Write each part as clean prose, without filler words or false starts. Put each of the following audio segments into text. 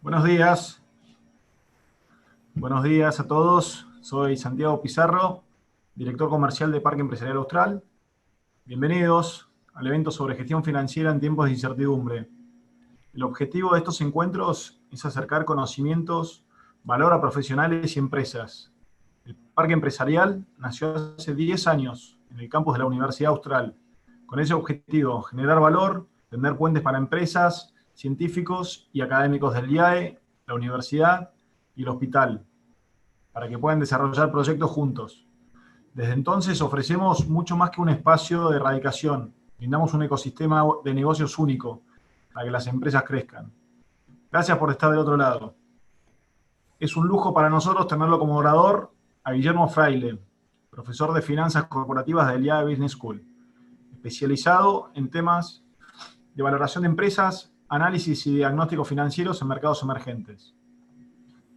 Buenos días a todos. Soy Santiago Pizarro, director comercial de Parque Empresarial Austral. Bienvenidos al evento sobre gestión financiera en tiempos de incertidumbre. El objetivo de estos encuentros es acercar conocimientos, valor a profesionales y empresas. El Parque Empresarial nació hace 10 años en el campus de la Universidad Austral. Con ese objetivo, generar valor, tender puentes para empresas, científicos y académicos del IAE, la universidad y el hospital, para que puedan desarrollar proyectos juntos. Desde entonces ofrecemos mucho más que un espacio de erradicación. Brindamos un ecosistema de negocios único para que las empresas crezcan. Gracias por estar del otro lado. Es un lujo para nosotros tenerlo como orador a Guillermo Fraile, profesor de finanzas corporativas del IAE Business School, especializado en temas de valoración de empresas, análisis y diagnósticos financieros en mercados emergentes.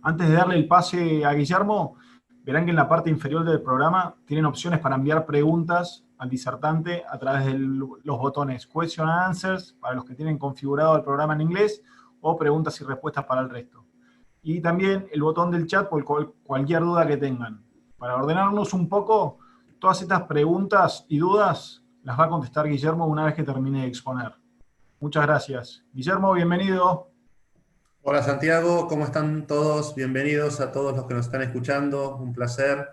Antes de darle el pase a Guillermo, verán que en la parte inferior del programa tienen opciones para enviar preguntas al disertante a través de los botones Question and Answers para los que tienen configurado el programa en inglés o preguntas y respuestas para el resto. Y también el botón del chat por cualquier duda que tengan. Para ordenarnos un poco, todas estas preguntas y dudas las va a contestar Guillermo una vez que termine de exponer. Muchas gracias. Guillermo, bienvenido. Hola Santiago, ¿cómo están todos? Bienvenidos a todos los que nos están escuchando, un placer.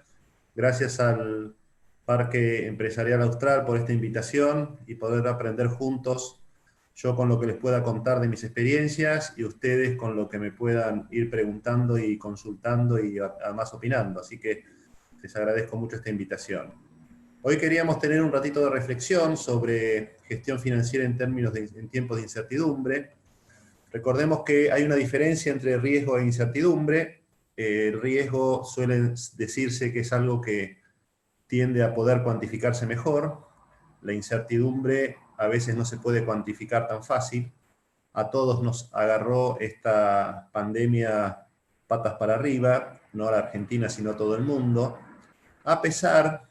Gracias al Parque Empresarial Austral por esta invitación y poder aprender juntos, yo con lo que les pueda contar de mis experiencias y ustedes con lo que me puedan ir preguntando y consultando y además opinando. Así que les agradezco mucho esta invitación. Hoy queríamos tener un ratito de reflexión sobre gestión financiera en tiempos de incertidumbre. Recordemos que hay una diferencia entre riesgo e incertidumbre. El riesgo suele decirse que es algo que tiende a poder cuantificarse mejor. La incertidumbre a veces no se puede cuantificar tan fácil. A todos nos agarró esta pandemia patas para arriba, no a la Argentina, sino a todo el mundo. A pesar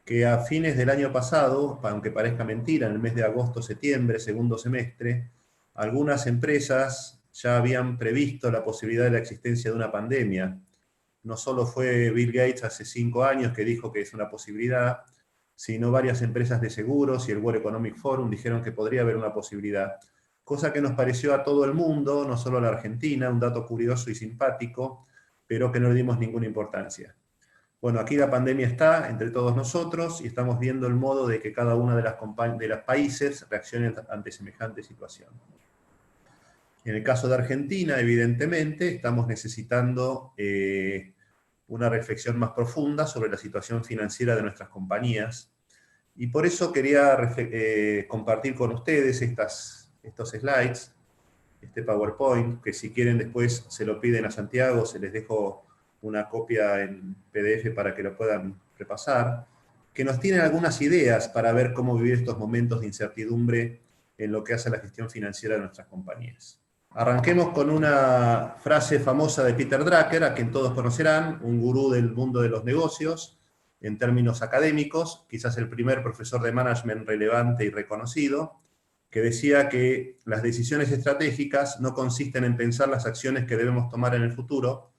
que a fines del año pasado, aunque parezca mentira, en el mes de agosto, septiembre, segundo semestre, algunas empresas ya habían previsto la posibilidad de la existencia de una pandemia. No solo fue Bill Gates hace 5 años que dijo que es una posibilidad, sino varias empresas de seguros y el World Economic Forum dijeron que podría haber una posibilidad. Cosa que nos pareció a todo el mundo, no solo a la Argentina, un dato curioso y simpático, pero que no le dimos ninguna importancia. Bueno, aquí la pandemia está entre todos nosotros y estamos viendo el modo de que cada uno de los países reaccione ante semejante situación. En el caso de Argentina, evidentemente, estamos necesitando una reflexión más profunda sobre la situación financiera de nuestras compañías. Y por eso quería compartir con ustedes estos slides, este PowerPoint, que si quieren después se lo piden a Santiago, se les dejo una copia en PDF para que lo puedan repasar, que nos tienen algunas ideas para ver cómo vivir estos momentos de incertidumbre en lo que hace a la gestión financiera de nuestras compañías. Arranquemos con una frase famosa de Peter Drucker, a quien todos conocerán, un gurú del mundo de los negocios, en términos académicos, quizás el primer profesor de management relevante y reconocido, que decía que las decisiones estratégicas no consisten en pensar las acciones que debemos tomar en el futuro,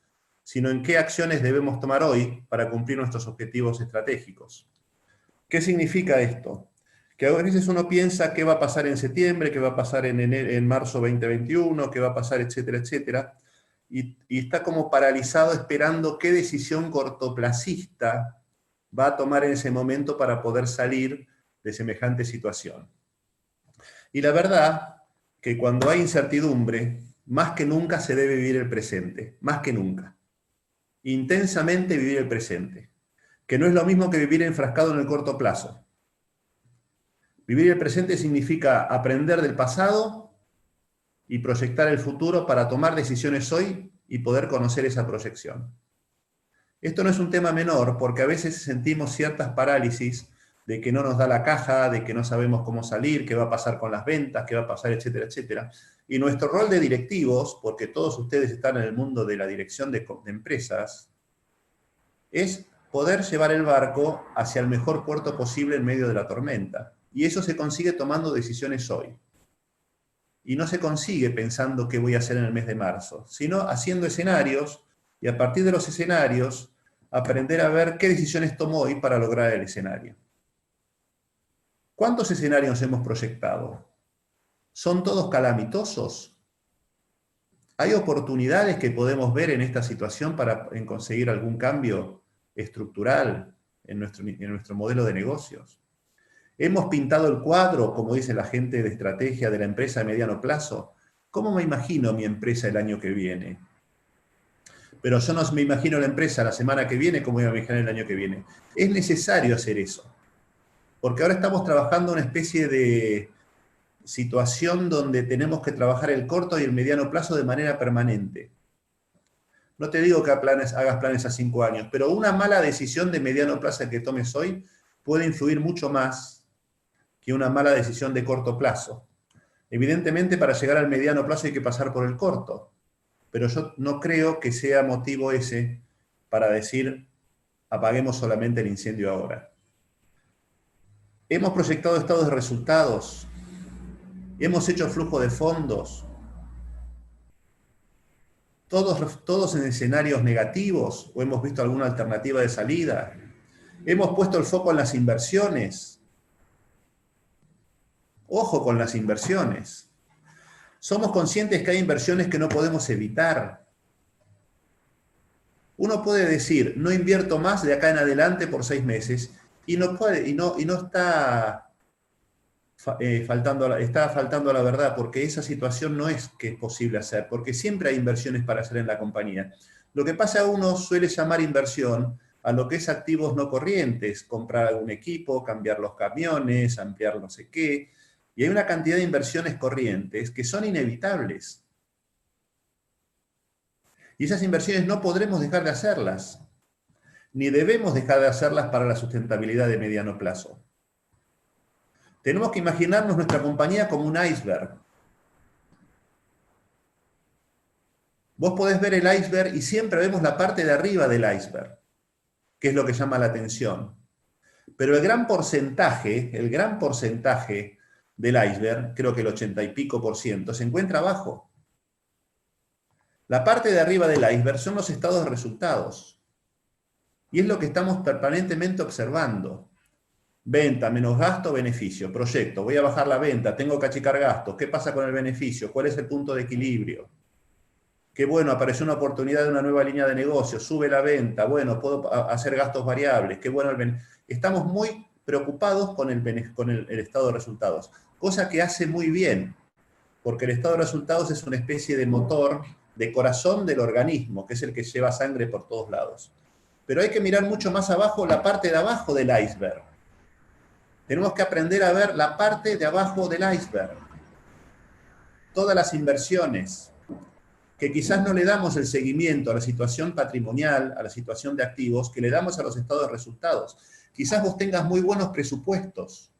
sino en qué acciones debemos tomar hoy para cumplir nuestros objetivos estratégicos. ¿Qué significa esto? Que a veces uno piensa qué va a pasar en septiembre, qué va a pasar en marzo 2021, qué va a pasar, etcétera, etcétera, y está como paralizado esperando qué decisión cortoplacista va a tomar en ese momento para poder salir de semejante situación. Y la verdad que cuando hay incertidumbre, más que nunca se debe vivir el presente, más que nunca. Intensamente vivir el presente, que no es lo mismo que vivir enfrascado en el corto plazo. Vivir el presente significa aprender del pasado y proyectar el futuro para tomar decisiones hoy y poder conocer esa proyección. Esto no es un tema menor porque a veces sentimos ciertas parálisis de que no nos da la caja, de que no sabemos cómo salir, qué va a pasar con las ventas, qué va a pasar, etcétera, etcétera. Y nuestro rol de directivos, porque todos ustedes están en el mundo de la dirección de empresas, es poder llevar el barco hacia el mejor puerto posible en medio de la tormenta. Y eso se consigue tomando decisiones hoy. y no se consigue pensando qué voy a hacer en el mes de marzo, sino haciendo escenarios y a partir de los escenarios aprender a ver qué decisiones tomo hoy para lograr el escenario. ¿Cuántos escenarios hemos proyectado? ¿Son todos calamitosos? ¿Hay oportunidades que podemos ver en esta situación para conseguir algún cambio estructural en nuestro modelo de negocios? ¿Hemos pintado el cuadro, como dice la gente de estrategia de la empresa a mediano plazo? ¿Cómo me imagino mi empresa el año que viene? Pero yo no me imagino la empresa la semana que viene como voy a imaginar el año que viene. Es necesario hacer eso. Porque ahora estamos trabajando una especie de situación donde tenemos que trabajar el corto y el mediano plazo de manera permanente. No te digo que hagas planes a 5 años, pero una mala decisión de mediano plazo que tomes hoy puede influir mucho más que una mala decisión de corto plazo. Evidentemente, para llegar al mediano plazo hay que pasar por el corto, pero yo no creo que sea motivo ese para decir apaguemos solamente el incendio ahora. Hemos proyectado estados de resultados, hemos hecho flujo de fondos, todos en escenarios negativos, o hemos visto alguna alternativa de salida. Hemos puesto el foco en las inversiones. Ojo con las inversiones. Somos conscientes que hay inversiones que no podemos evitar. Uno puede decir, no invierto más de acá en adelante por 6 meses, y no puede, y no está faltando a la verdad, porque esa situación no es que es posible hacer, porque siempre hay inversiones para hacer en la compañía. Lo que pasa, uno suele llamar inversión a lo que es activos no corrientes, comprar algún equipo, cambiar los camiones, ampliar no sé qué, y hay una cantidad de inversiones corrientes que son inevitables. Y esas inversiones no podremos dejar de hacerlas, ni debemos dejar de hacerlas para la sustentabilidad de mediano plazo. Tenemos que imaginarnos nuestra compañía como un iceberg. Vos podés ver el iceberg y siempre vemos la parte de arriba del iceberg, que es lo que llama la atención. Pero el gran porcentaje del iceberg, creo que el 80 y pico %, se encuentra abajo. La parte de arriba del iceberg son los estados de resultados. Y es lo que estamos permanentemente observando. Venta menos gasto, beneficio. Proyecto, voy a bajar la venta, tengo que achicar gastos. ¿Qué pasa con el beneficio? ¿Cuál es el punto de equilibrio? Qué bueno, apareció una oportunidad de una nueva línea de negocio, sube la venta, bueno, puedo hacer gastos variables, qué bueno el beneficio. Estamos muy preocupados con el estado de resultados, cosa que hace muy bien, porque el estado de resultados es una especie de motor, de corazón del organismo, que es el que lleva sangre por todos lados. Pero hay que mirar mucho más abajo, la parte de abajo del iceberg. Tenemos que aprender a ver la parte de abajo del iceberg. Todas las inversiones, que quizás no le damos el seguimiento a la situación patrimonial, a la situación de activos, que le damos a los estados de resultados. Quizás vos tengas muy buenos presupuestos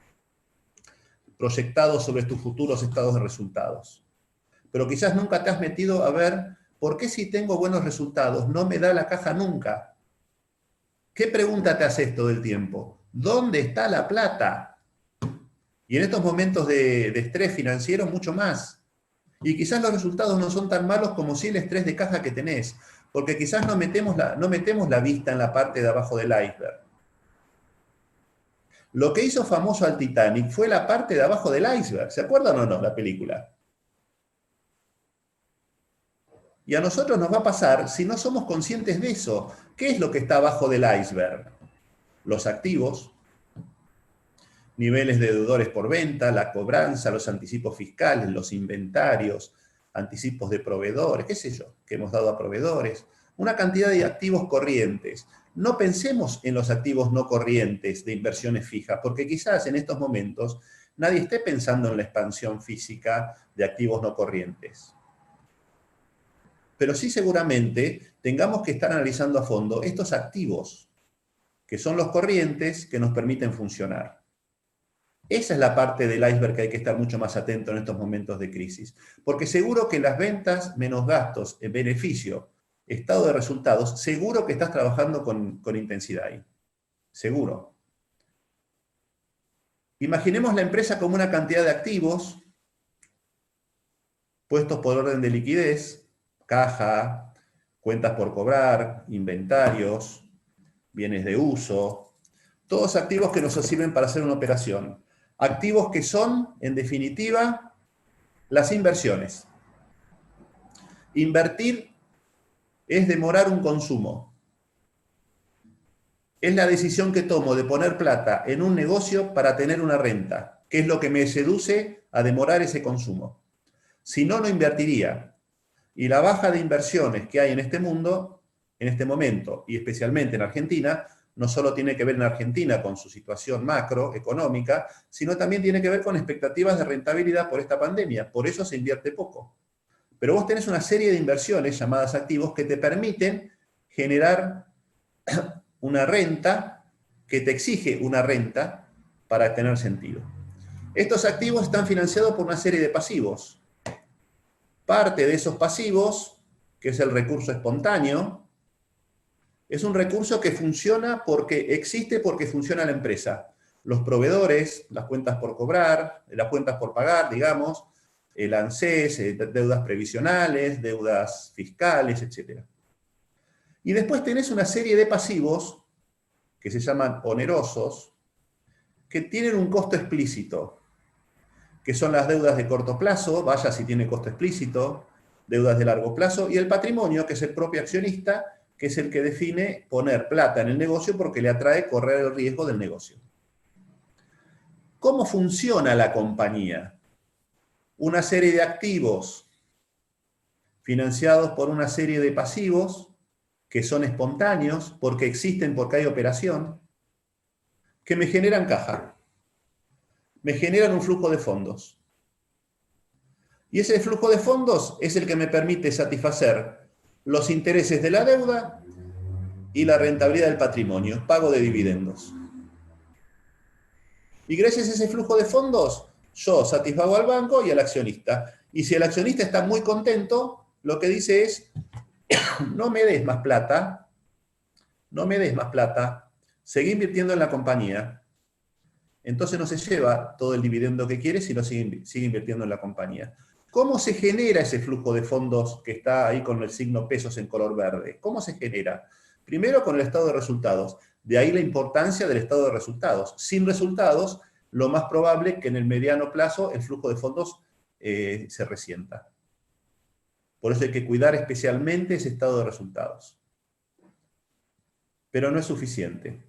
proyectados sobre tus futuros estados de resultados, pero quizás nunca te has metido a ver por qué si tengo buenos resultados no me da la caja nunca. ¿Qué pregunta te haces todo el tiempo? ¿Dónde está la plata? Y en estos momentos de estrés financiero, mucho más. Y quizás los resultados no son tan malos como si el estrés de caja que tenés, porque quizás no metemos la vista en la parte de abajo del iceberg. Lo que hizo famoso al Titanic fue la parte de abajo del iceberg. ¿Se acuerdan o no la película? Y a nosotros nos va a pasar si no somos conscientes de eso. ¿Qué es lo que está abajo del iceberg? Los activos, niveles de deudores por venta, la cobranza, los anticipos fiscales, los inventarios, anticipos de proveedores, qué sé yo, que hemos dado a proveedores, una cantidad de activos corrientes. No pensemos en los activos no corrientes de inversiones fijas, porque quizás en estos momentos nadie esté pensando en la expansión física de activos no corrientes. Pero sí seguramente tengamos que estar analizando a fondo estos activos, que son los corrientes que nos permiten funcionar. Esa es la parte del iceberg que hay que estar mucho más atento en estos momentos de crisis. Porque seguro que las ventas menos gastos en beneficio, estado de resultados, seguro que estás trabajando con intensidad ahí. Seguro. Imaginemos la empresa como una cantidad de activos puestos por orden de liquidez, caja, cuentas por cobrar, inventarios, bienes de uso, todos activos que nos sirven para hacer una operación. Activos que son, en definitiva, las inversiones. Invertir es demorar un consumo. Es la decisión que tomo de poner plata en un negocio para tener una renta, que es lo que me seduce a demorar ese consumo. Si no, no invertiría. Y la baja de inversiones que hay en este mundo, en este momento, y especialmente en Argentina, no solo tiene que ver en Argentina con su situación macroeconómica, sino también tiene que ver con expectativas de rentabilidad por esta pandemia. Por eso se invierte poco. Pero vos tenés una serie de inversiones llamadas activos que te permiten generar una renta, que te exige una renta para tener sentido. Estos activos están financiados por una serie de pasivos. Parte de esos pasivos, que es el recurso espontáneo, es un recurso que funciona porque existe porque funciona la empresa. Los proveedores, las cuentas por cobrar, las cuentas por pagar, digamos, el ANSES, deudas previsionales, deudas fiscales, etc. Y después tenés una serie de pasivos que se llaman onerosos, que tienen un costo explícito, que son las deudas de corto plazo, vaya si tiene costo explícito, deudas de largo plazo, y el patrimonio, que es el propio accionista, que es el que define poner plata en el negocio porque le atrae correr el riesgo del negocio. ¿Cómo funciona la compañía? Una serie de activos financiados por una serie de pasivos que son espontáneos porque existen, porque hay operación, que me generan caja, me generan un flujo de fondos. Y ese flujo de fondos es el que me permite satisfacer los intereses de la deuda y la rentabilidad del patrimonio, pago de dividendos. Y gracias a ese flujo de fondos, yo satisfago al banco y al accionista. Y si el accionista está muy contento, lo que dice es, no me des más plata, seguí invirtiendo en la compañía. Entonces no se lleva todo el dividendo que quiere, sino sigue invirtiendo en la compañía. ¿Cómo se genera ese flujo de fondos que está ahí con el signo pesos en color verde? ¿Cómo se genera? Primero con el estado de resultados. De ahí la importancia del estado de resultados. Sin resultados, lo más probable es que en el mediano plazo el flujo de fondos se resienta. Por eso hay que cuidar especialmente ese estado de resultados. Pero no es suficiente.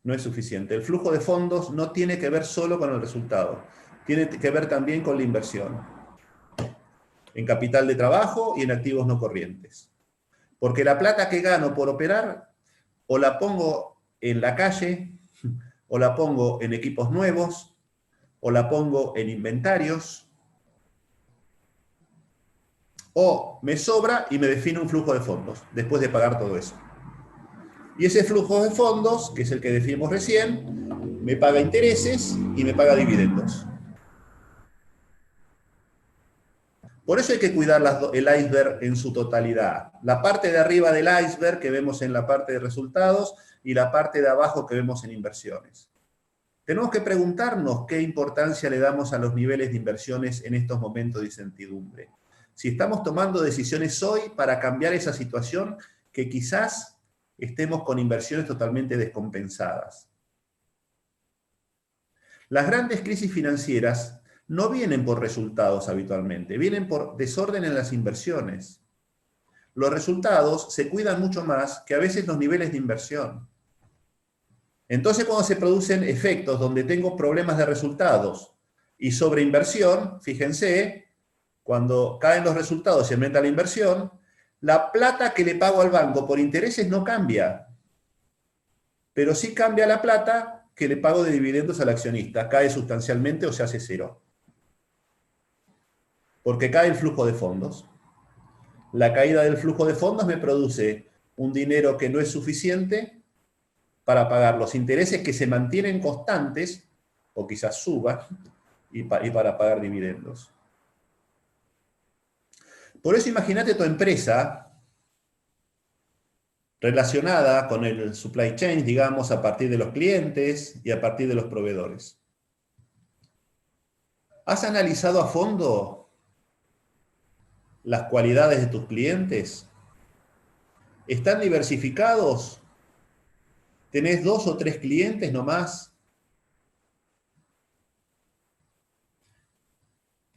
No es suficiente. El flujo de fondos no tiene que ver solo con el resultado. Tiene que ver también con la inversión. En capital de trabajo y en activos no corrientes. Porque la plata que gano por operar, o la pongo en la calle, o la pongo en equipos nuevos, o la pongo en inventarios, o me sobra y me define un flujo de fondos, después de pagar todo eso. Y ese flujo de fondos, que es el que definimos recién, me paga intereses y me paga dividendos. Por eso hay que cuidar el iceberg en su totalidad. La parte de arriba del iceberg que vemos en la parte de resultados y la parte de abajo que vemos en inversiones. Tenemos que preguntarnos qué importancia le damos a los niveles de inversiones en estos momentos de incertidumbre. Si estamos tomando decisiones hoy para cambiar esa situación, que quizás estemos con inversiones totalmente descompensadas. Las grandes crisis financieras no vienen por resultados habitualmente, vienen por desorden en las inversiones. Los resultados se cuidan mucho más que a veces los niveles de inversión. Entonces, cuando se producen efectos donde tengo problemas de resultados y sobreinversión, fíjense, cuando caen los resultados y aumenta la inversión, la plata que le pago al banco por intereses no cambia, pero sí cambia la plata que le pago de dividendos al accionista, cae sustancialmente o se hace cero. Porque cae el flujo de fondos. La caída del flujo de fondos me produce un dinero que no es suficiente para pagar los intereses que se mantienen constantes, o quizás suban, y para pagar dividendos. Por eso imagínate tu empresa relacionada con el supply chain, digamos, a partir de los clientes y a partir de los proveedores. ¿Has analizado a fondo las cualidades de tus clientes? ¿Están diversificados? ¿Tenés 2 o 3 clientes nomás?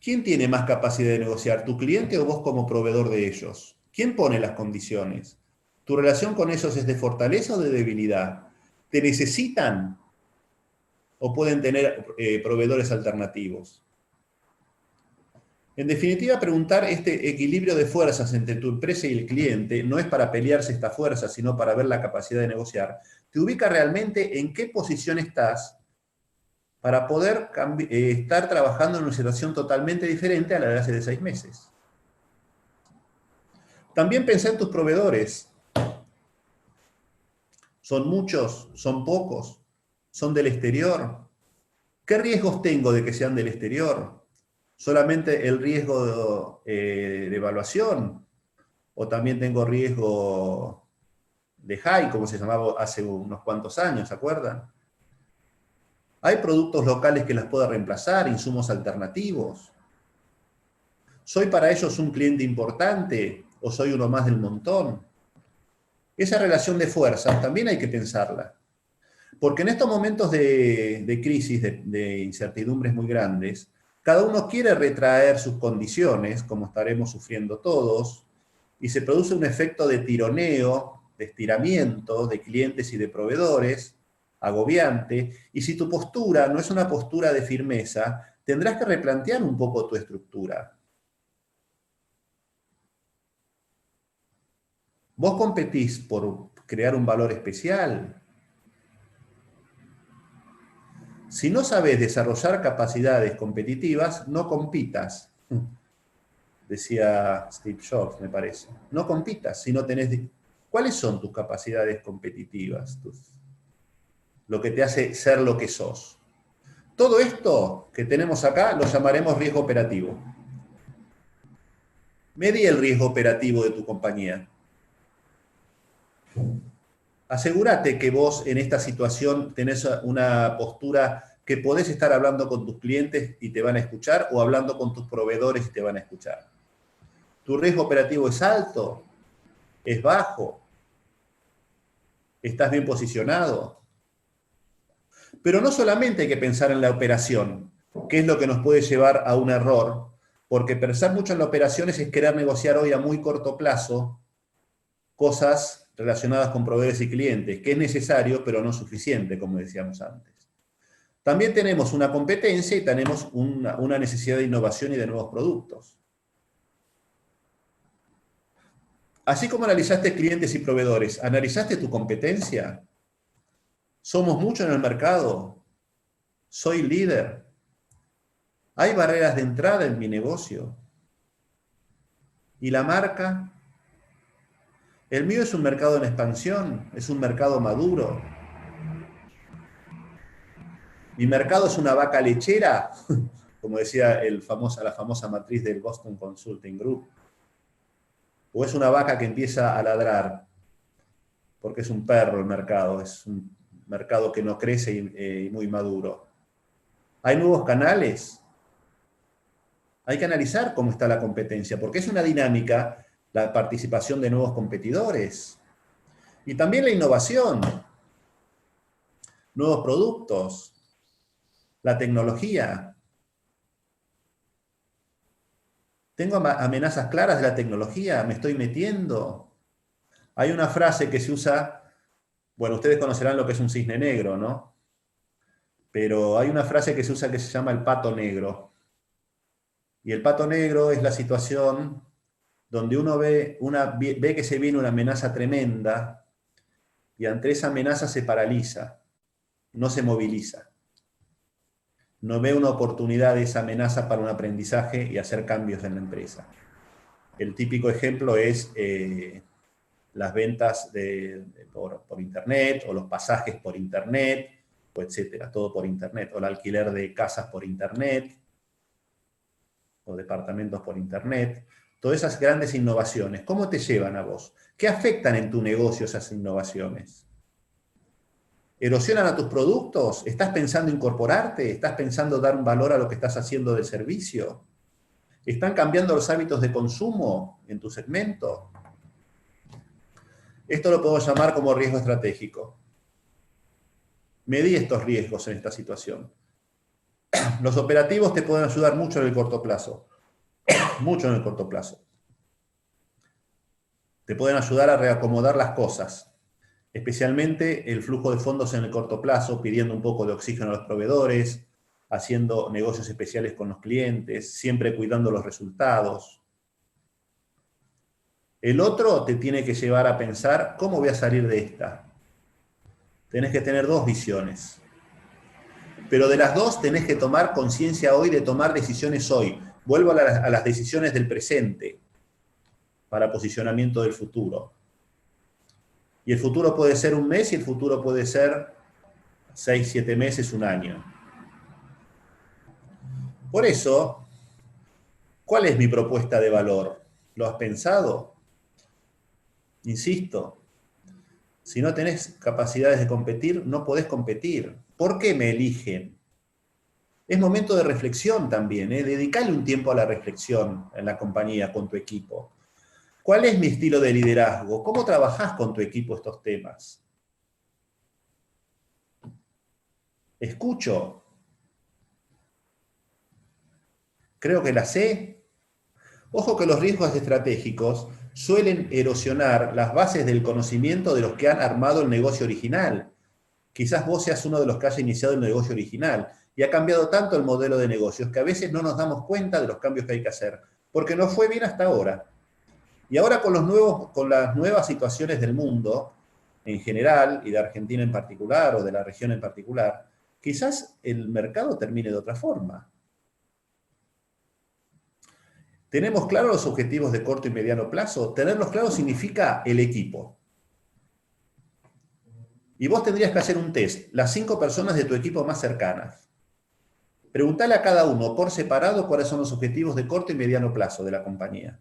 ¿Quién tiene más capacidad de negociar, tu cliente o vos como proveedor de ellos? ¿Quién pone las condiciones? ¿Tu relación con ellos es de fortaleza o de debilidad? ¿Te necesitan o pueden tener proveedores alternativos? En definitiva, preguntar este equilibrio de fuerzas entre tu empresa y el cliente no es para pelearse esta fuerza, sino para ver la capacidad de negociar. Te ubica realmente en qué posición estás para poder estar trabajando en una situación totalmente diferente a la de hace 6 meses. También pensá en tus proveedores. ¿Son muchos? ¿Son pocos? ¿Son del exterior? ¿Qué riesgos tengo de que sean del exterior? ¿Solamente el riesgo de evaluación? ¿O también tengo riesgo de high, como se llamaba hace unos cuantos años, ¿se acuerdan? ¿Hay productos locales que las pueda reemplazar, insumos alternativos? ¿Soy para ellos un cliente importante o soy uno más del montón? Esa relación de fuerzas también hay que pensarla. Porque en estos momentos de crisis, de incertidumbres muy grandes, cada uno quiere retraer sus condiciones, como estaremos sufriendo todos, y se produce un efecto de tironeo, de estiramiento de clientes y de proveedores, agobiante, y si tu postura no es una postura de firmeza, tendrás que replantear un poco tu estructura. ¿Vos competís por crear un valor especial? Si no sabes desarrollar capacidades competitivas, no compitas. Decía Steve Jobs, me parece. No compitas si no tenés... ¿Cuáles son tus capacidades competitivas? Lo que te hace ser lo que sos. Todo esto que tenemos acá lo llamaremos riesgo operativo. Medí el riesgo operativo de tu compañía. Asegúrate que vos en esta situación tenés una postura que podés estar hablando con tus clientes y te van a escuchar, o hablando con tus proveedores y te van a escuchar. ¿Tu riesgo operativo es alto? ¿Es bajo? ¿Estás bien posicionado? Pero no solamente hay que pensar en la operación, que es lo que nos puede llevar a un error, porque pensar mucho en la operación es querer negociar hoy a muy corto plazo cosas relacionadas con proveedores y clientes, que es necesario, pero no suficiente, como decíamos antes. También tenemos una competencia y tenemos una necesidad de innovación y de nuevos productos. Así como analizaste clientes y proveedores, ¿analizaste tu competencia? ¿Somos muchos en el mercado? ¿Soy líder? ¿Hay barreras de entrada en mi negocio? ¿Y la marca? El mío es un mercado en expansión, es un mercado maduro. ¿Mi mercado es una vaca lechera? Como decía la famosa matriz del Boston Consulting Group. ¿O es una vaca que empieza a ladrar? Porque es un perro el mercado, es un mercado que no crece y muy maduro. ¿Hay nuevos canales? Hay que analizar cómo está la competencia, porque es una dinámica la participación de nuevos competidores. Y también la innovación, nuevos productos, la tecnología. ¿Tengo amenazas claras de la tecnología? ¿Me estoy metiendo? Hay una frase que se usa, bueno, ustedes conocerán lo que es un cisne negro, ¿no? Pero hay una frase que se usa que se llama el pato negro. Y el pato negro es la situación donde uno ve que se viene una amenaza tremenda y ante esa amenaza se paraliza, no se moviliza. No ve una oportunidad de esa amenaza para un aprendizaje y hacer cambios en la empresa. El típico ejemplo es las ventas por Internet, o los pasajes por Internet, o etcétera, todo por Internet, o el alquiler de casas por Internet, o departamentos por Internet. Todas esas grandes innovaciones, ¿cómo te llevan a vos? ¿Qué afectan en tu negocio esas innovaciones? ¿Erosionan a tus productos? ¿Estás pensando incorporarte? ¿Estás pensando dar un valor a lo que estás haciendo de servicio? ¿Están cambiando los hábitos de consumo en tu segmento? Esto lo puedo llamar como riesgo estratégico. Medí estos riesgos en esta situación. Los operativos te pueden ayudar mucho en el corto plazo. Mucho en el corto plazo. Te pueden ayudar a reacomodar las cosas, especialmente el flujo de fondos en el corto plazo, pidiendo un poco de oxígeno a los proveedores, haciendo negocios especiales con los clientes, siempre cuidando los resultados. El otro te tiene que llevar a pensar, ¿cómo voy a salir de esta? Tenés que tener dos visiones. Pero de las dos tenés que tomar conciencia hoy de tomar decisiones hoy. Vuelvo a las decisiones del presente para posicionamiento del futuro. Y el futuro puede ser un mes y el futuro puede ser 6, 7 meses, un año. Por eso, ¿cuál es mi propuesta de valor? ¿Lo has pensado? Insisto, si no tenés capacidades de competir, no podés competir. ¿Por qué me eligen? Es momento de reflexión también, ¿eh? Dedicale un tiempo a la reflexión en la compañía, con tu equipo. ¿Cuál es mi estilo de liderazgo? ¿Cómo trabajás con tu equipo estos temas? ¿Escucho? ¿Creo que la sé? Ojo que los riesgos estratégicos suelen erosionar las bases del conocimiento de los que han armado el negocio original. Quizás vos seas uno de los que haya iniciado el negocio original y ha cambiado tanto el modelo de negocios que a veces no nos damos cuenta de los cambios que hay que hacer, porque no fue bien hasta ahora. Y ahora con las nuevas situaciones del mundo en general y de Argentina en particular o de la región en particular, quizás el mercado termine de otra forma. ¿Tenemos claros los objetivos de corto y mediano plazo? Tenerlos claros significa el equipo. Y vos tendrías que hacer un test, las 5 personas de tu equipo más cercanas. Preguntale a cada uno por separado cuáles son los objetivos de corto y mediano plazo de la compañía.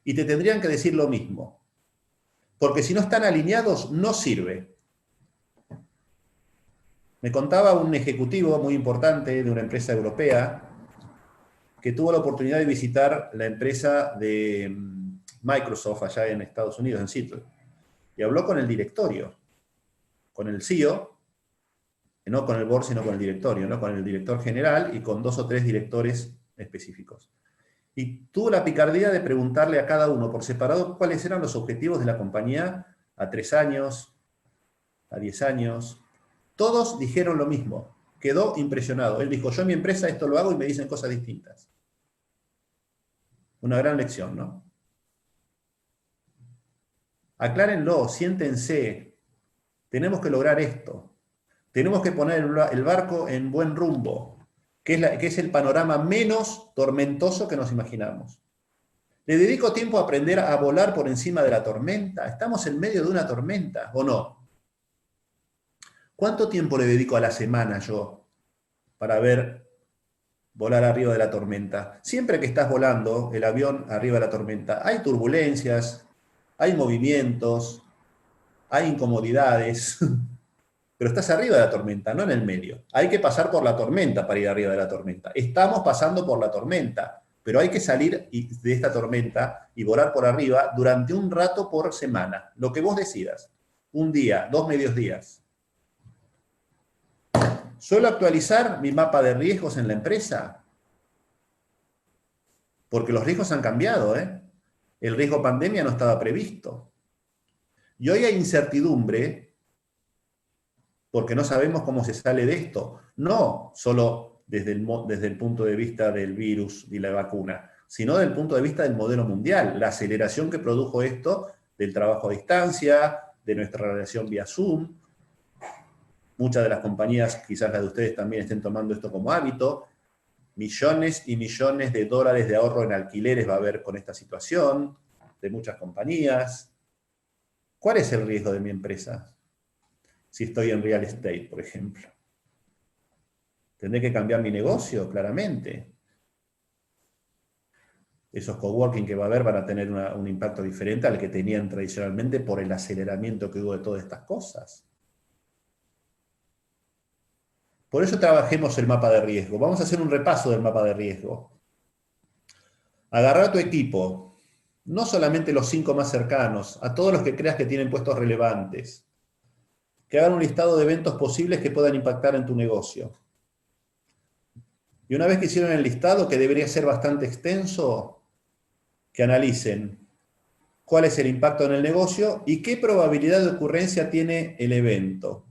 Y te tendrían que decir lo mismo. Porque si no están alineados, no sirve. Me contaba un ejecutivo muy importante de una empresa europea que tuvo la oportunidad de visitar la empresa de Microsoft allá en Estados Unidos, en Seattle. Y habló con el directorio, con el CEO, no con el board, sino con el directorio, ¿no? Con el director general y con 2 o 3 directores específicos. Y tuvo la picardía de preguntarle a cada uno por separado cuáles eran los objetivos de la compañía a 3 años, a 10 años. Todos dijeron lo mismo. Quedó impresionado. Él dijo, yo en mi empresa esto lo hago y me dicen cosas distintas. Una gran lección, ¿no? Aclárenlo, siéntense. Tenemos que lograr esto. Tenemos que poner el barco en buen rumbo, que es el panorama menos tormentoso que nos imaginamos. ¿Le dedico tiempo a aprender a volar por encima de la tormenta? ¿Estamos en medio de una tormenta o no? ¿Cuánto tiempo le dedico a la semana yo para ver volar arriba de la tormenta? Siempre que estás volando el avión arriba de la tormenta, hay turbulencias, hay movimientos, hay incomodidades, pero estás arriba de la tormenta, no en el medio. Hay que pasar por la tormenta para ir arriba de la tormenta. Estamos pasando por la tormenta, pero hay que salir de esta tormenta y volar por arriba durante un rato por semana, lo que vos decidas. Un día, 2 medios días. ¿Suelo actualizar mi mapa de riesgos en la empresa? Porque los riesgos han cambiado, ¿eh? El riesgo pandemia no estaba previsto. Y hoy hay incertidumbre porque no sabemos cómo se sale de esto. No solo desde el punto de vista del virus y la vacuna, sino desde el punto de vista del modelo mundial. La aceleración que produjo esto del trabajo a distancia, de nuestra relación vía Zoom. Muchas de las compañías, quizás las de ustedes también estén tomando esto como hábito. Millones y millones de dólares de ahorro en alquileres va a haber con esta situación, de muchas compañías. ¿Cuál es el riesgo de mi empresa? Si estoy en real estate, por ejemplo. ¿Tendré que cambiar mi negocio? Claramente. Esos coworking que va a haber van a tener un impacto diferente al que tenían tradicionalmente por el aceleramiento que hubo de todas estas cosas. Por eso trabajemos el mapa de riesgo. Vamos a hacer un repaso del mapa de riesgo. Agarrar a tu equipo, no solamente los 5 más cercanos, a todos los que creas que tienen puestos relevantes, que hagan un listado de eventos posibles que puedan impactar en tu negocio. Y una vez que hicieron el listado, que debería ser bastante extenso, que analicen cuál es el impacto en el negocio y qué probabilidad de ocurrencia tiene el evento.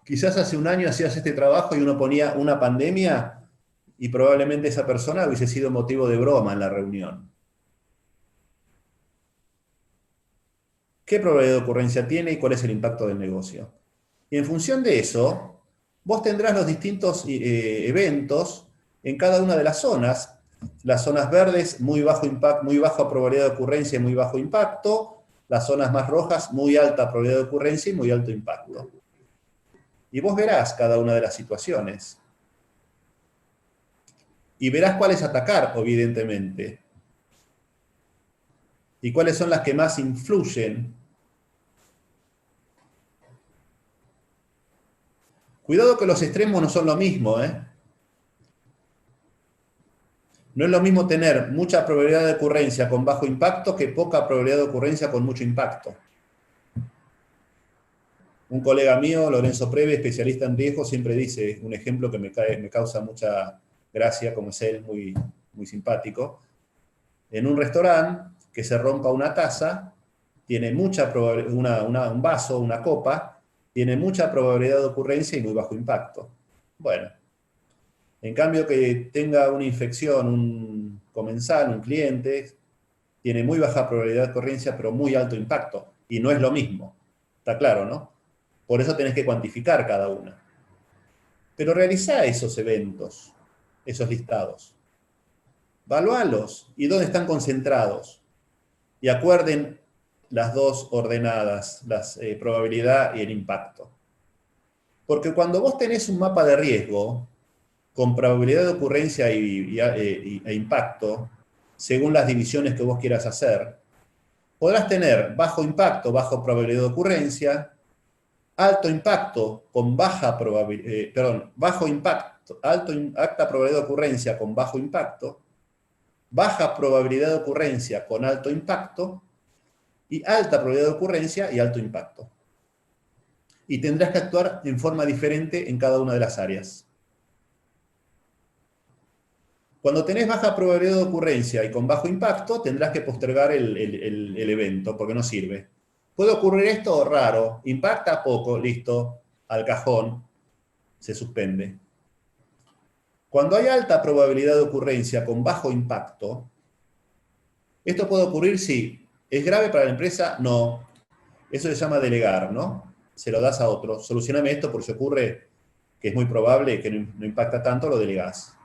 Quizás hace un año hacías este trabajo y uno ponía una pandemia y probablemente esa persona hubiese sido motivo de broma en la reunión. ¿Qué probabilidad de ocurrencia tiene y cuál es el impacto del negocio? Y en función de eso, vos tendrás los distintos eventos en cada una de las zonas. Las zonas verdes, muy bajo impacto, muy baja probabilidad de ocurrencia y muy bajo impacto. Las zonas más rojas, muy alta probabilidad de ocurrencia y muy alto impacto. Y vos verás cada una de las situaciones. Y verás cuáles atacar, evidentemente. Y cuáles son las que más influyen. Cuidado que los extremos no son lo mismo, ¿eh? No es lo mismo tener mucha probabilidad de ocurrencia con bajo impacto que poca probabilidad de ocurrencia con mucho impacto. Un colega mío, Lorenzo Preve, especialista en riesgo, siempre dice un ejemplo que me causa mucha gracia, como es él, muy simpático. En un restaurante, que se rompa una taza, tiene mucha probabilidad, un vaso, una copa, tiene mucha probabilidad de ocurrencia y muy bajo impacto. Bueno, en cambio que tenga una infección, un comensal, un cliente, tiene muy baja probabilidad de ocurrencia, pero muy alto impacto. Y no es lo mismo. Está claro, ¿no? Por eso tenés que cuantificar cada una. Pero realizá esos eventos, esos listados. Valualos. ¿Y dónde están concentrados? Y acuerden las dos ordenadas, la probabilidad y el impacto. Porque cuando vos tenés un mapa de riesgo, con probabilidad de ocurrencia e impacto, según las divisiones que vos quieras hacer, podrás tener bajo impacto, bajo probabilidad de ocurrencia, alto impacto con baja probabilidad, bajo impacto, alta probabilidad de ocurrencia con bajo impacto, baja probabilidad de ocurrencia con alto impacto y alta probabilidad de ocurrencia y alto impacto. Y tendrás que actuar en forma diferente en cada una de las áreas. Cuando tenés baja probabilidad de ocurrencia y con bajo impacto, tendrás que postergar el evento porque no sirve. Puede ocurrir esto raro, impacta poco, listo, al cajón, se suspende. Cuando hay alta probabilidad de ocurrencia con bajo impacto, esto puede ocurrir si es grave para la empresa, no. Eso se llama delegar, ¿no? Se lo das a otro. Solucioname esto por si ocurre que es muy probable que no impacta tanto, lo delegás.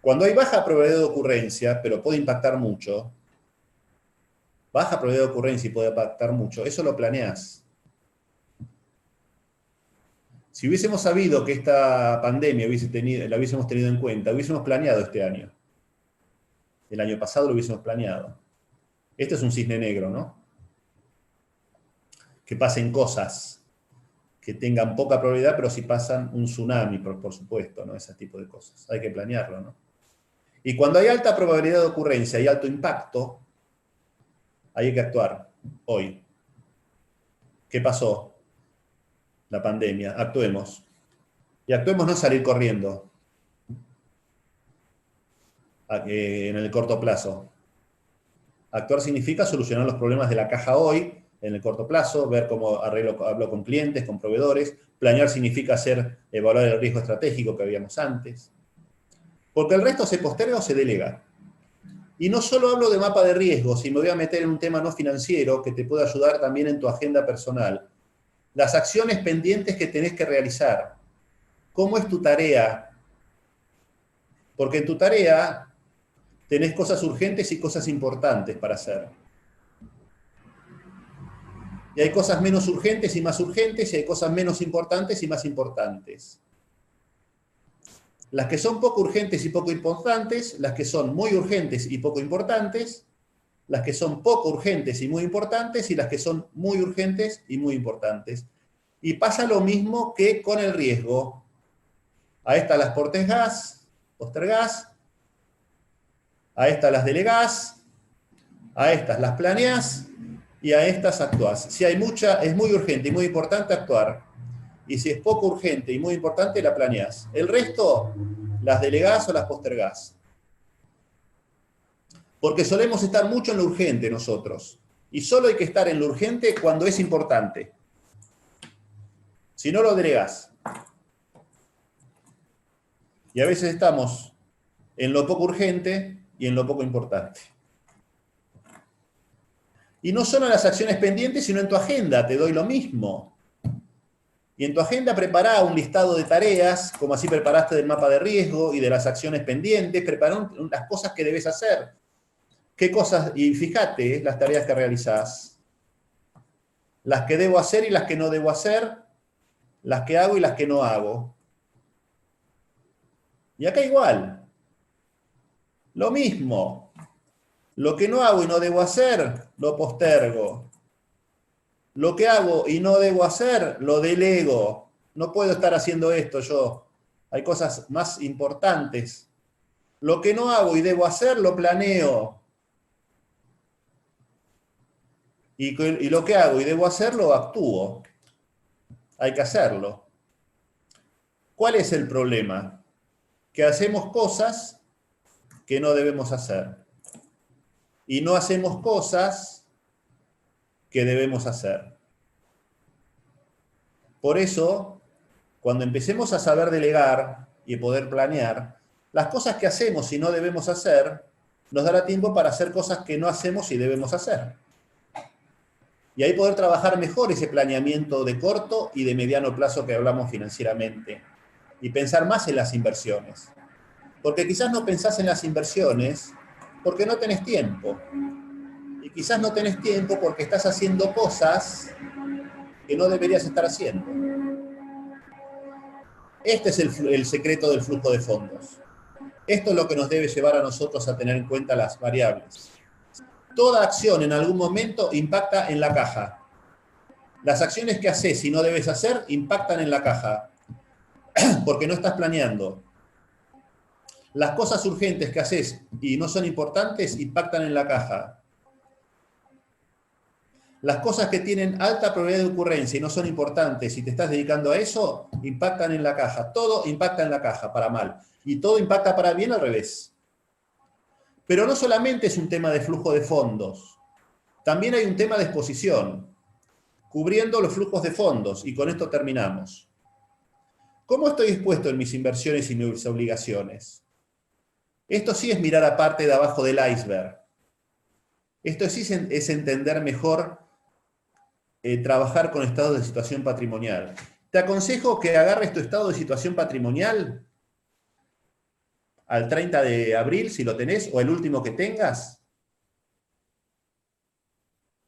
Cuando hay baja probabilidad de ocurrencia, pero puede impactar mucho, baja probabilidad de ocurrencia y puede impactar mucho, eso lo planeás. Si hubiésemos sabido que esta pandemia la hubiésemos tenido en cuenta, hubiésemos planeado este año. El año pasado lo hubiésemos planeado. Este es un cisne negro, ¿no? Que pasen cosas que tengan poca probabilidad, pero si pasan un tsunami, por supuesto, ¿no? Ese tipo de cosas. Hay que planearlo, ¿no? Y cuando hay alta probabilidad de ocurrencia y alto impacto, hay que actuar hoy. ¿Qué pasó? La pandemia. Actuemos. Y actuemos no salir corriendo en el corto plazo. Actuar significa solucionar los problemas de la caja hoy, en el corto plazo, ver cómo hablo con clientes, con proveedores. Planear significa evaluar el riesgo estratégico que habíamos antes. Porque el resto se posterga o se delega. Y no solo hablo de mapa de riesgos, y me voy a meter en un tema no financiero que te puede ayudar también en tu agenda personal. Las acciones pendientes que tenés que realizar. ¿Cómo es tu tarea? Porque en tu tarea tenés cosas urgentes y cosas importantes para hacer. Y hay cosas menos urgentes y más urgentes, y hay cosas menos importantes y más importantes. Las que son poco urgentes y poco importantes, las que son muy urgentes y poco importantes, las que son poco urgentes y muy importantes, y las que son muy urgentes y muy importantes. Y pasa lo mismo que con el riesgo. A estas las postergás, A estas las delegás, a estas las planeás y a estas actuás. Si hay mucha, es muy urgente y muy importante actuar. Y si es poco urgente y muy importante, la planeás. El resto, las delegás o las postergás. Porque solemos estar mucho en lo urgente nosotros. Y solo hay que estar en lo urgente cuando es importante. Si no, lo delegás. Y a veces estamos en lo poco urgente y en lo poco importante. Y no solo en las acciones pendientes, sino en tu agenda, te doy lo mismo. Y en tu agenda prepará un listado de tareas, como así preparaste del mapa de riesgo y de las acciones pendientes, prepará las cosas que debes hacer. ¿Qué cosas? Y fíjate las tareas que realizás. Las que debo hacer y las que no debo hacer, las que hago y las que no hago. Y acá igual. Lo mismo. Lo que no hago y no debo hacer, lo postergo. Lo que hago y no debo hacer, lo delego. No puedo estar haciendo esto yo. Hay cosas más importantes. Lo que no hago y debo hacer, lo planeo. Y lo que hago y debo hacer, lo actúo. Hay que hacerlo. ¿Cuál es el problema? Que hacemos cosas que no debemos hacer. Y no hacemos cosas que debemos hacer. Por eso, cuando empecemos a saber delegar y poder planear, las cosas que hacemos y no debemos hacer, nos dará tiempo para hacer cosas que no hacemos y debemos hacer. Y ahí poder trabajar mejor ese planeamiento de corto y de mediano plazo que hablamos financieramente. Y pensar más en las inversiones. Porque quizás no pensás en las inversiones porque no tenés tiempo. Y quizás no tenés tiempo porque estás haciendo cosas que no deberías estar haciendo. Este es el secreto del flujo de fondos. Esto es lo que nos debe llevar a nosotros a tener en cuenta las variables. Toda acción en algún momento impacta en la caja. Las acciones que haces y no debes hacer impactan en la caja, porque no estás planeando. Las cosas urgentes que haces y no son importantes impactan en la caja. Las cosas que tienen alta probabilidad de ocurrencia y no son importantes y te estás dedicando a eso, impactan en la caja. Todo impacta en la caja para mal. Y todo impacta para bien al revés. Pero no solamente es un tema de flujo de fondos. También hay un tema de exposición, cubriendo los flujos de fondos. Y con esto terminamos. ¿Cómo estoy expuesto en mis inversiones y mis obligaciones? Esto sí es mirar aparte de abajo del iceberg. Esto sí es entender mejor trabajar con estados de situación patrimonial. Te aconsejo que agarres tu estado de situación patrimonial al 30 de abril, si lo tenés, o el último que tengas,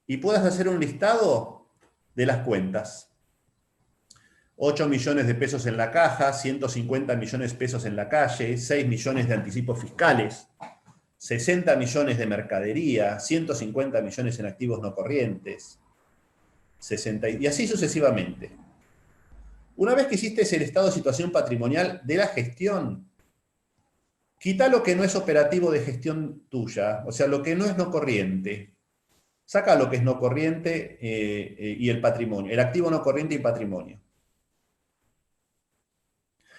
y puedas hacer un listado de las cuentas. 8 millones de pesos en la caja, 150 millones de pesos en la calle, 6 millones de anticipos fiscales, 60 millones de mercadería, 150 millones en activos no corrientes, 60, y así sucesivamente. Una vez que hiciste el estado de situación patrimonial de la gestión, quita lo que no es operativo de gestión tuya, o sea, lo que no es no corriente. Saca lo que es no corriente y el patrimonio, el activo no corriente y patrimonio.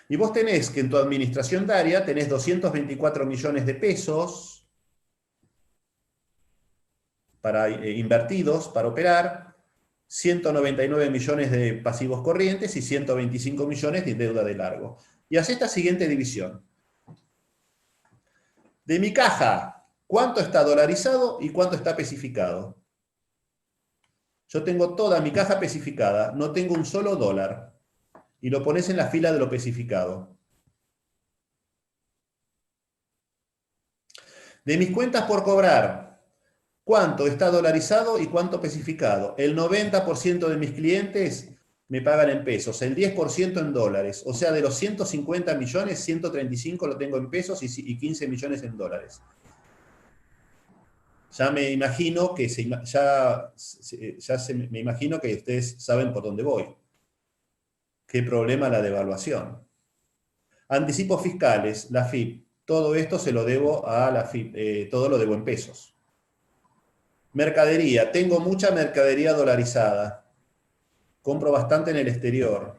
Y vos tenés que en tu administración diaria tenés 224 millones de pesos para, invertidos para operar, 199 millones de pasivos corrientes y 125 millones de deuda de largo. Y hace esta siguiente división. De mi caja, ¿cuánto está dolarizado y cuánto está especificado? Yo tengo toda mi caja especificada, no tengo un solo dólar. Y lo pones en la fila de lo especificado. De mis cuentas por cobrar, ¿cuánto está dolarizado y cuánto especificado? El 90% de mis clientes me pagan en pesos, el 10% en dólares. O sea, de los 150 millones, 135 lo tengo en pesos y 15 millones en dólares. Ya me imagino que, me imagino que ustedes saben por dónde voy. ¿Qué problema la devaluación? Anticipos fiscales, la FIP. todo esto se lo debo a la FIP, todo lo debo en pesos. Mercadería, tengo mucha mercadería dolarizada. Compro bastante en el exterior.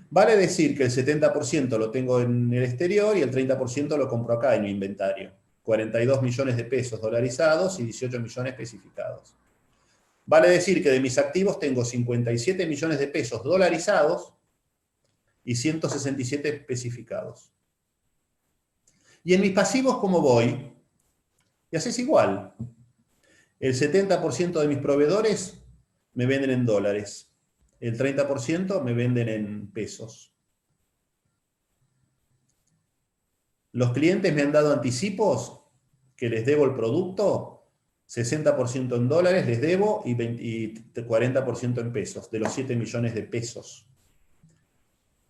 Vale decir que el 70% lo tengo en el exterior y el 30% lo compro acá en mi inventario. 42 millones de pesos dolarizados y 18 millones especificados. Vale decir que de mis activos tengo 57 millones de pesos dolarizados y 167 especificados. Y en mis pasivos, ¿cómo voy? Y haces igual. El 70% de mis proveedores me venden en dólares. El 30% me venden en pesos. Los clientes me han dado anticipos que les debo el producto, 60% en dólares les debo y 40% en pesos, de los 7 millones de pesos.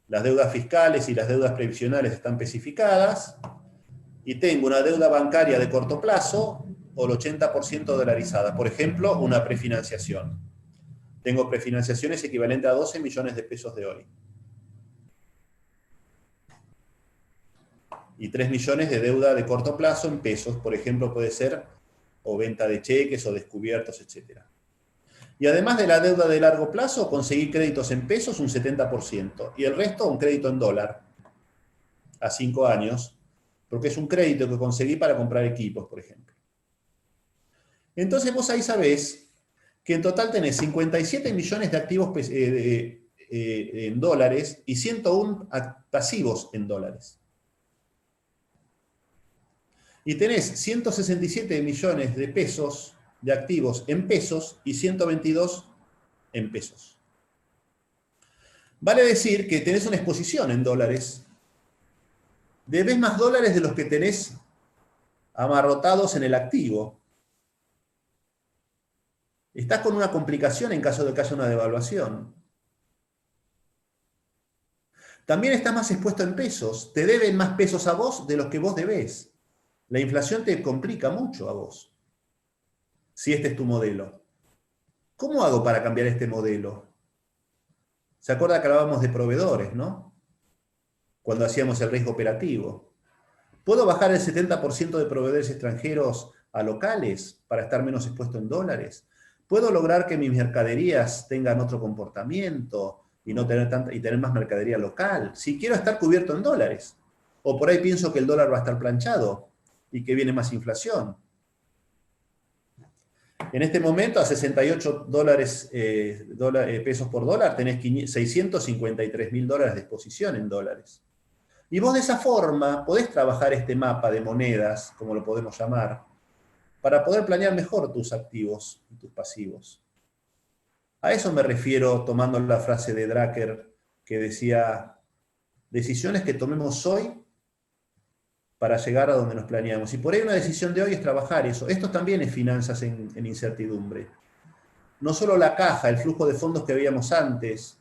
Las deudas fiscales y las deudas previsionales están especificadas y tengo una deuda bancaria de corto plazo o el 80% dolarizada. Por ejemplo, una prefinanciación. Tengo prefinanciaciones equivalentes a 12 millones de pesos de hoy. Y 3 millones de deuda de corto plazo en pesos, por ejemplo, puede ser o venta de cheques o descubiertos, etc. Y además de la deuda de largo plazo, conseguí créditos en pesos un 70%, y el resto un crédito en dólar a 5 años, porque es un crédito que conseguí para comprar equipos, por ejemplo. Entonces vos ahí sabés que en total tenés 57 millones de activos en dólares y 101 pasivos en dólares. Y tenés 167 millones de pesos de activos en pesos y 122 en pesos. Vale decir que tenés una exposición en dólares. Debés más dólares de los que tenés amarrotados en el activo. Estás con una complicación en caso de que haya una devaluación. También estás más expuesto en pesos. Te deben más pesos a vos de los que vos debés. La inflación te complica mucho a vos, si este es tu modelo. ¿Cómo hago para cambiar este modelo? ¿Se acuerda que hablábamos de proveedores, no? Cuando hacíamos el riesgo operativo. ¿Puedo bajar el 70% de proveedores extranjeros a locales para estar menos expuesto en dólares? ¿Puedo lograr que mis mercaderías tengan otro comportamiento y no tener y tener más mercadería local? Si quiero estar cubierto en dólares. O por ahí pienso que el dólar va a estar planchado y que viene más inflación. En este momento, a 68 pesos por dólar, tenés 653.000 dólares de exposición en dólares. Y vos de esa forma podés trabajar este mapa de monedas, como lo podemos llamar, para poder planear mejor tus activos y tus pasivos. A eso me refiero tomando la frase de Drucker que decía, decisiones que tomemos hoy para llegar a donde nos planeamos. Y por ahí una decisión de hoy es trabajar eso. Esto también es finanzas en incertidumbre. No solo la caja, el flujo de fondos que veíamos antes,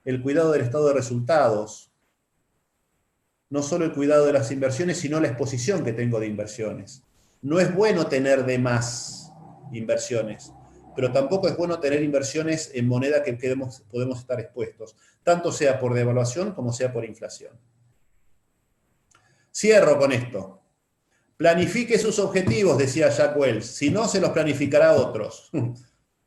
el cuidado del estado de resultados, no solo el cuidado de las inversiones, sino la exposición que tengo de inversiones. No es bueno tener de más inversiones, pero tampoco es bueno tener inversiones en moneda que podemos estar expuestos, tanto sea por devaluación como sea por inflación. Cierro con esto. Planifique sus objetivos, decía Jack Welch. Si no, se los planificará otros.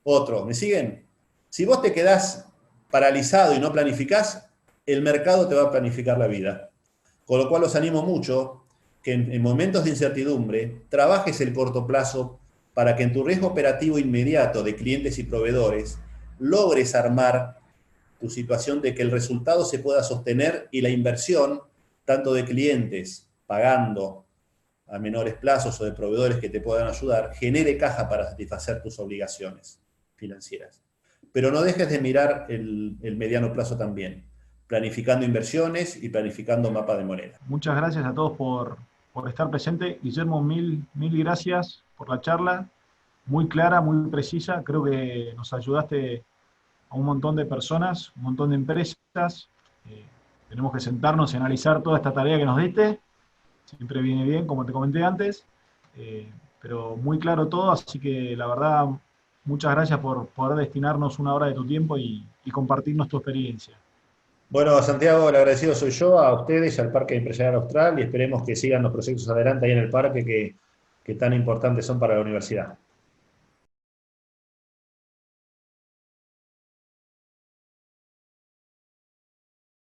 Otro, ¿me siguen? Si vos te quedás paralizado y no planificás, el mercado te va a planificar la vida. Con lo cual los animo mucho que en momentos de incertidumbre trabajes el corto plazo para que en tu riesgo operativo inmediato de clientes y proveedores logres armar tu situación de que el resultado se pueda sostener y la inversión, tanto de clientes pagando a menores plazos o de proveedores que te puedan ayudar, genere caja para satisfacer tus obligaciones financieras. Pero no dejes de mirar el mediano plazo también, planificando inversiones y planificando mapa de moneda. Muchas gracias a todos por estar presente. Guillermo, mil gracias por la charla, muy clara, muy precisa. Creo que nos ayudaste a un montón de personas, un montón de empresas. Tenemos que sentarnos y analizar toda esta tarea que nos diste. Siempre viene bien, como te comenté antes, pero muy claro todo, así que la verdad, muchas gracias por poder destinarnos una hora de tu tiempo y compartirnos tu experiencia. Bueno, Santiago, el agradecido soy yo, a ustedes, al Parque Empresarial Austral, y esperemos que sigan los proyectos adelante ahí en el parque que tan importantes son para la universidad.